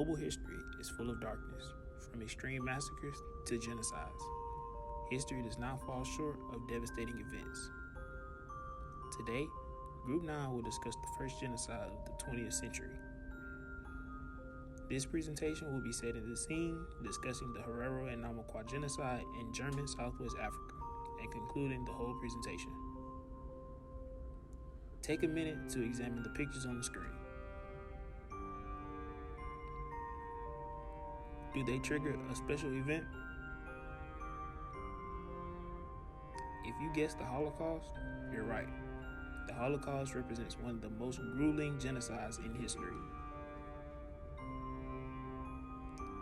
global history is full of darkness, from extreme massacres to genocides. History does not fall short of devastating events. Today, Group 9 will discuss the first genocide of the 20th century. This presentation will be setting the scene, discussing the Herero and Namaqua genocide in German Southwest Africa, and concluding the whole presentation. Take a minute to examine the pictures on the screen. Do they trigger a special event? If you guessed the Holocaust, you're right. The Holocaust represents one of the most grueling genocides in history.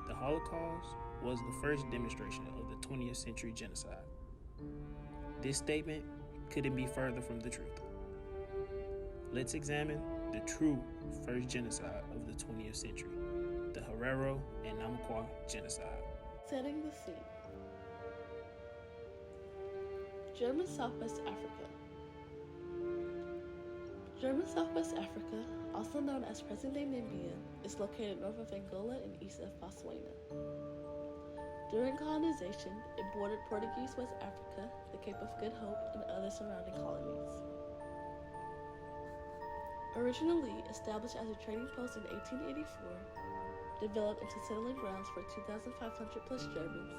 The Holocaust was the first demonstration of the 20th century genocide. This statement couldn't be further from the truth. Let's examine the true first genocide of the 20th century, the Herero and Namaqua genocide. Setting the scene. German Southwest Africa. German Southwest Africa, also known as present-day Namibia, is located north of Angola and east of Botswana. During colonization, it bordered Portuguese West Africa, the Cape of Good Hope, and other surrounding colonies. Originally established as a trading post in 1884, developed into settling grounds for 2,500 plus Germans,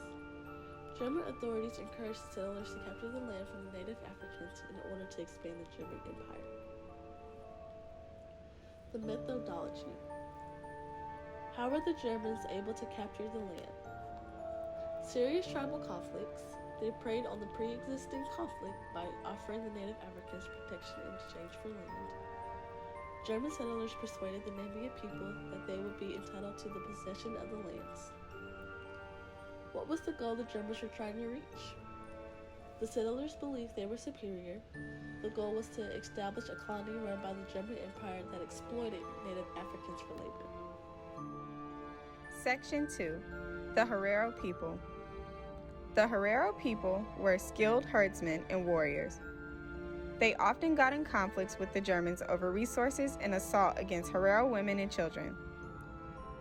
German authorities encouraged settlers to capture the land from the native Africans in order to expand the German Empire. The methodology. How were the Germans able to capture the land? Serious tribal conflicts. They preyed on the pre-existing conflict by offering the native Africans protection in exchange for land. German settlers persuaded the Namibia people that they would be entitled to the possession of the lands. What was the goal the Germans were trying to reach? The settlers believed they were superior. The goal was to establish a colony run by the German Empire that exploited native Africans for labor. Section 2. The Herero people. The Herero people were skilled herdsmen and warriors. They often got in conflicts with the Germans over resources and assault against Herero women and children.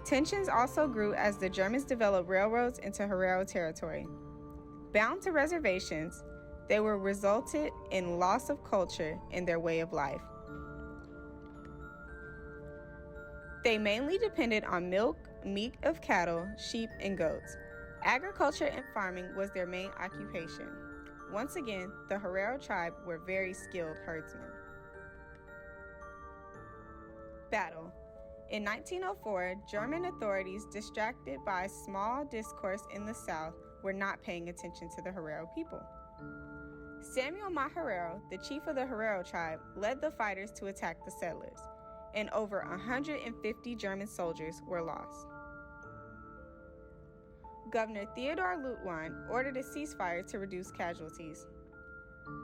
Tensions also grew as the Germans developed railroads into Herero territory. Bound to reservations, they were resulted in loss of culture in their way of life. They mainly depended on milk, meat of cattle, sheep, and goats. Agriculture and farming was their main occupation. Once again, the Herero tribe were very skilled herdsmen. Battle. In 1904, German authorities, distracted by small discourse in the South, were not paying attention to the Herero people. Samuel Herero, the chief of the Herero tribe, led the fighters to attack the settlers, and over 150 German soldiers were lost. Governor Theodor Leutwein ordered a ceasefire to reduce casualties.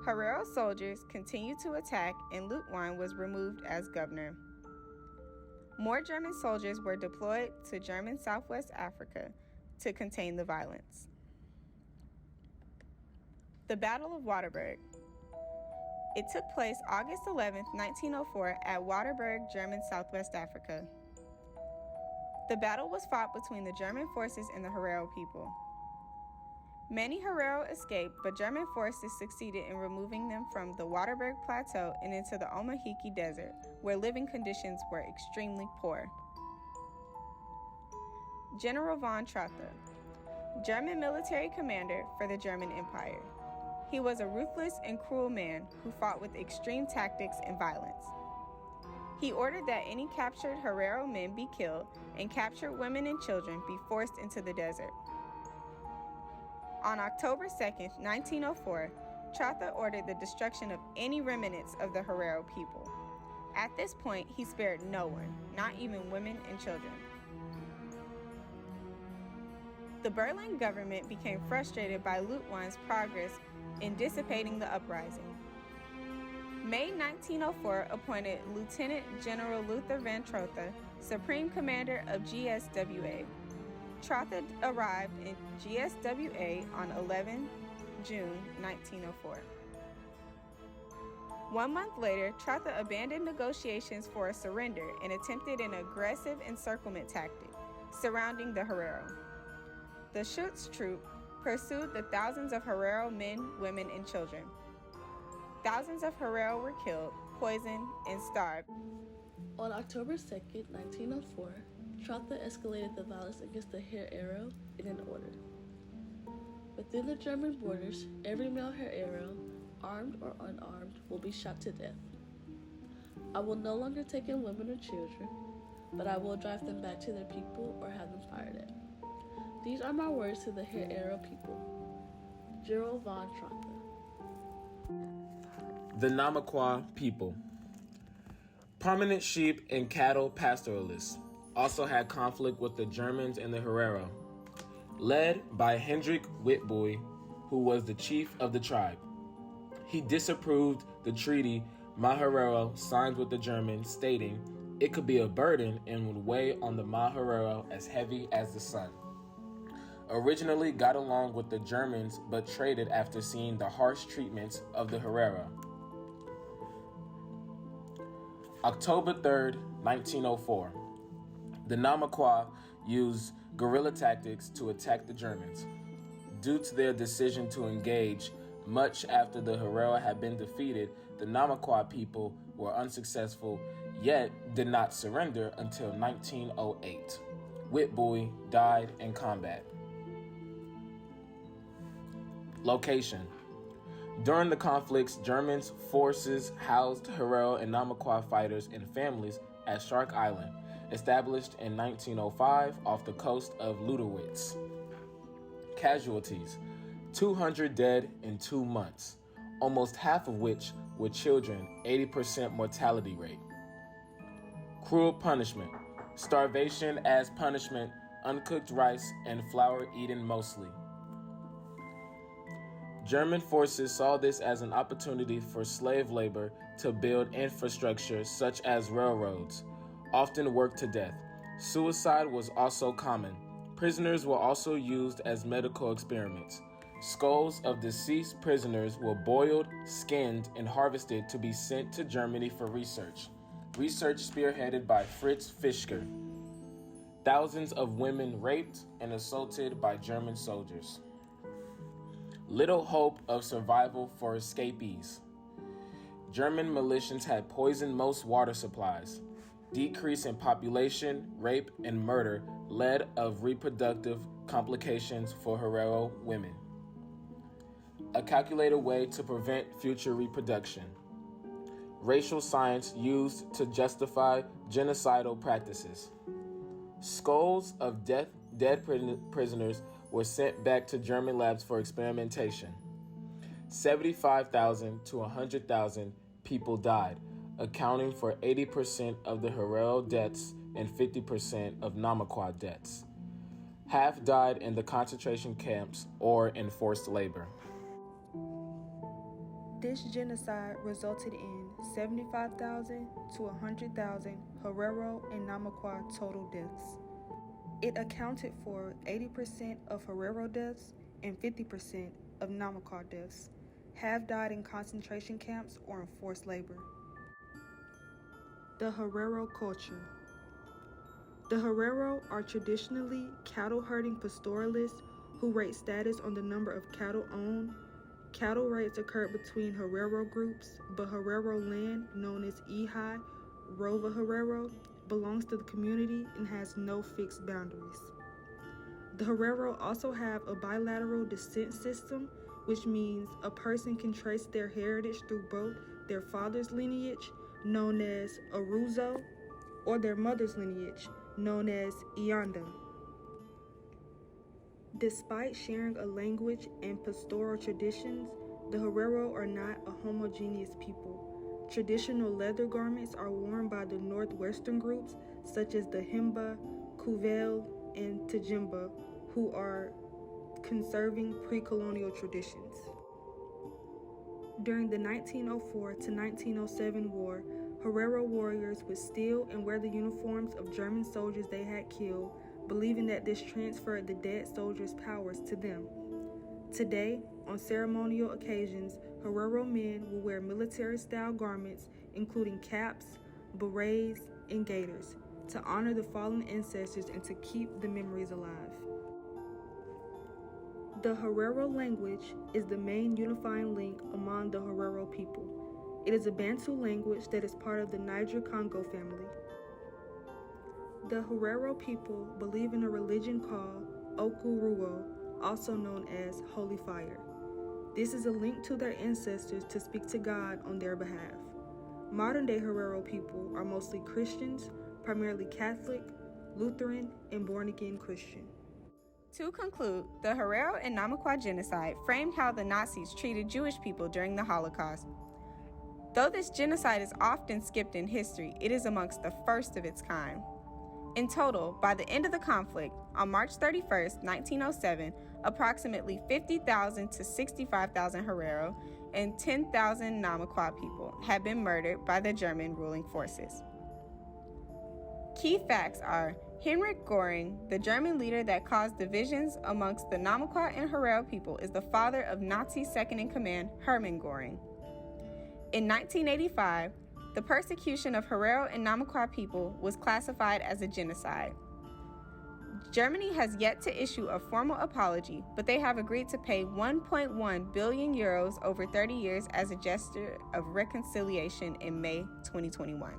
Herero soldiers continued to attack, and Leutwein was removed as governor. More German soldiers were deployed to German Southwest Africa to contain the violence. The Battle of Waterberg. It took place August 11, 1904 at Waterberg, German Southwest Africa. The battle was fought between the German forces and the Herero people. Many Herero escaped, but German forces succeeded in removing them from the Waterberg Plateau and into the Omahiki Desert, where living conditions were extremely poor. General von Trotha, German military commander for the German Empire. He was a ruthless and cruel man who fought with extreme tactics and violence. He ordered that any captured Herero men be killed and captured women and children be forced into the desert. On October 2, 1904, Trotha ordered the destruction of any remnants of the Herero people. At this point, he spared no one, not even women and children. The Berlin government became frustrated by Leutwein's progress in dissipating the uprising. May 1904 appointed Lieutenant General Luther von Trotha Supreme Commander of GSWA. Trotha arrived in GSWA on 11 June 1904. 1 month later, Trotha abandoned negotiations for a surrender and attempted an aggressive encirclement tactic. surrounding the Herero. The Schutz's troop pursued the thousands of Herero men, women, and children. Thousands of Herero were killed, poisoned, and starved. On October 2nd, 1904, Trotha escalated the violence against the Herero in an order. Within the German borders, every male Herero, armed or unarmed, will be shot to death. I will no longer take in women or children, but I will drive them back to their people or have them fired at. These are my words to the Herero people. Gerald von Trotha. The Namaqua people. Prominent sheep and cattle pastoralists also had conflict with the Germans and the Herero, led by Hendrik Witbooi, who was the chief of the tribe. He disapproved the treaty Maharero signed with the Germans, stating it could be a burden and would weigh on the Maharero as heavy as the sun. Originally got along with the Germans but traded after seeing the harsh treatments of the Herero. October 3rd, 1904. The Namaqua used guerrilla tactics to attack the Germans. Due to their decision to engage much after the Herero had been defeated, the Namaqua people were unsuccessful, yet did not surrender until 1908. Witbooi died in combat. Location. During the conflicts, German forces housed Herero and Namaqua fighters and families at Shark Island, established in 1905 off the coast of Ludowitz. Casualties: 200 dead in 2 months, almost half of which were children, 80% mortality rate. Cruel punishment: starvation as punishment, uncooked rice and flour eaten mostly. German forces saw this as an opportunity for slave labor to build infrastructure such as railroads, often worked to death. Suicide was also common. Prisoners were also used as medical experiments. Skulls of deceased prisoners were boiled, skinned, and harvested to be sent to Germany for research. Research spearheaded by Fritz Fischer. Thousands of women raped and assaulted by German soldiers. Little hope of survival for escapees. German militias had poisoned most water supplies. Decrease in population, rape, and murder led of reproductive complications for Herero women. A calculated way to prevent future reproduction. Racial science used to justify genocidal practices. Skulls of dead prisoners were sent back to German labs for experimentation. 75,000 to 100,000 people died, accounting for 80% of the Herero deaths and 50% of Namaqua deaths. Half died in the concentration camps or in forced labor. This genocide resulted in 75,000 to 100,000 Herero and Namaqua total deaths. It accounted for 80% of Herero deaths and 50% of Namaqua deaths. Half died in concentration camps or in forced labor. The Herero culture. The Herero are traditionally cattle-herding pastoralists who rate status on the number of cattle owned. Cattle raids occurred between Herero groups, but Herero land, known as Ehi Rova Herero, belongs to the community and has no fixed boundaries. The Herero also have a bilateral descent system, which means a person can trace their heritage through both their father's lineage, known as Aruzo, or their mother's lineage, known as Ianda. Despite sharing a language and pastoral traditions, the Herero are not a homogeneous people. Traditional leather garments are worn by the northwestern groups, such as the Himba, Kuvel, and Tajimba, who are conserving pre-colonial traditions. During the 1904 to 1907 war, Herero warriors would steal and wear the uniforms of German soldiers they had killed, believing that this transferred the dead soldiers' powers to them. Today, on ceremonial occasions, Herero men will wear military-style garments, including caps, berets, and gaiters. to honor the fallen ancestors and to keep the memories alive. The Herero language is the main unifying link among the Herero people. It is a Bantu language that is part of the Niger-Congo family. The Herero people believe in a religion called Okuruo, also known as Holy Fire. This is a link to their ancestors to speak to God on their behalf. Modern-day Herero people are mostly Christians, primarily Catholic, Lutheran, and born-again Christian. To conclude, the Herero and Namaqua genocide framed how the Nazis treated Jewish people during the Holocaust. Though this genocide is often skipped in history, it is amongst the first of its kind. In total, by the end of the conflict, on March 31, 1907, approximately 50,000 to 65,000 Herero and 10,000 Namaqua people had been murdered by the German ruling forces. Key facts are Heinrich Göring, the German leader that caused divisions amongst the Namaqua and Herero people, is the father of Nazi second-in-command Hermann Göring. In 1985, the persecution of Herero and Namaqua people was classified as a genocide. Germany has yet to issue a formal apology, but they have agreed to pay 1.1 billion euros over 30 years as a gesture of reconciliation in May 2021.